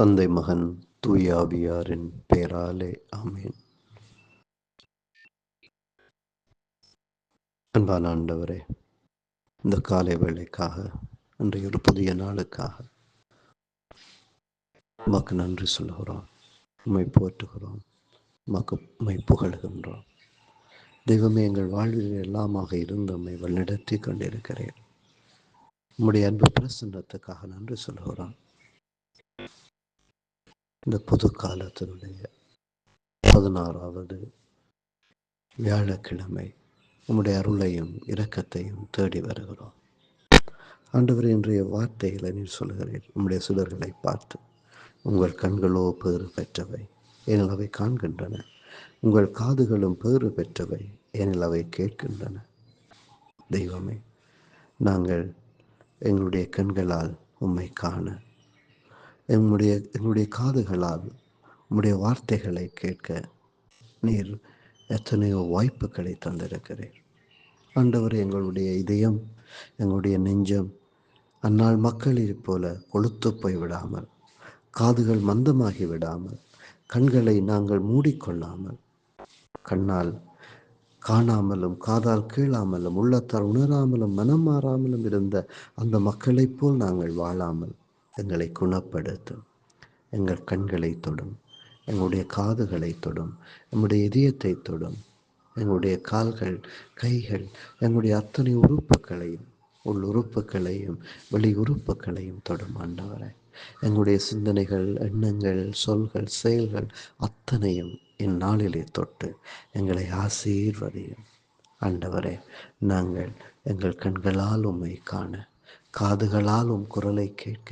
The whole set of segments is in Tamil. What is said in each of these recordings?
தந்தை மகன் தூயாவியாரின் பெயராலே ஆமேன். அன்பான ஆண்டவரே, இந்த காலை வேளைக்காக, இன்றைய ஒரு புதிய நாளுக்காக உமக்கு நன்றி சொல்லுகிறோம், உம்மை போற்றுகிறோம், உம்மை புகழ்கின்றோம். தெய்வமே, எங்கள் வாழ்வில் எல்லாமாக இருந்து உம்மை வழிநடத்தி கொண்டிருக்கிறேன். உம்முடைய அன்பு பிரசன்னத்துக்காக நன்றி சொல்லுகிறோம். இந்த புது காலத்தினுடைய 16வது வியாழக்கிழமை உம்முடைய அருளையும் இரக்கத்தையும் தேடி வருகிறோம். ஆண்டவர், இன்றைய வார்த்தைகளை நீர் சொல்கிறீர், உம்முடைய சுடர்களை பார்த்து உங்கள் கண்களோ பேறு பெற்றவை, ஏனில் அவை காண்கின்றன. உங்கள் காதுகளும் பேறு பெற்றவை, ஏனில் அவை கேட்கின்றன. தெய்வமே, நாங்கள் எங்களுடைய கண்களால் உம்மை காண, எங்களுடைய காதுகளால் உம்முடைய வார்த்தைகளை கேட்க நீர் எத்தனையோ வாய்ப்புகளை தந்திருக்கிறீர். ஆண்டவர், எங்களுடைய இதயம், எங்களுடைய நெஞ்சம் அந்நாள் மக்களைப் போல கொளுத்து போய் விடாமல், காதுகள் மந்தமாகி விடாமல், கண்களை நாங்கள் மூடிக்கொள்ளாமல், கண்ணால் காணாமலும் காதால் கேளாமலும் உள்ளத்தால் உணராமலும் மனம் மாறாமலும் இருந்த அந்த மக்களைப் போல் நாங்கள் வாழாமல் எங்களை குணப்படுத்தும். எங்கள் கண்களை தொடும், எங்களுடைய காதுகளை தொடும், எங்களுடைய இதயத்தை தொடும், எங்களுடைய கால்கள், கைகள், எங்களுடைய அத்தனை உறுப்புகளையும், உள் உறுப்புகளையும் வெளி உறுப்புகளையும் தொடும். ஆண்டவரே, எங்களுடைய சிந்தனைகள், எண்ணங்கள், சொல்கள், செயல்கள் அத்தனையும் இந்நாளிலே தொட்டு எங்களை ஆசீர்வதியும். ஆண்டவரே, நாங்கள் எங்கள் கண்களால் உம்மை காண, காதுகளால் உம் குரலை கேட்க,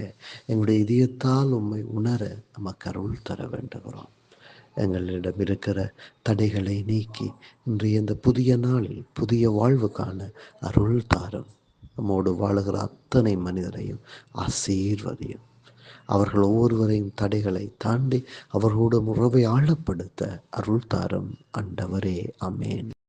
எங்களுடைய இதயத்தால் உம்மை உணர நமக்கு அருள் தர வேண்டுகிறோம். எங்களிடம் இருக்கிற தடைகளை நீக்கி இன்றைய இந்த புதிய நாளில் புதிய வாழ்வு காண அருள் தாரும். நம்மோடு வாழுகிற அத்தனை மனிதரையும் ஆசீர்வதியும். அவர்கள் ஒவ்வொருவரையும் தடைகளை தாண்டி அவர்களோடு உறவை ஆழப்படுத்த அருள் தாரும். ஆண்டவரே, ஆமேன்.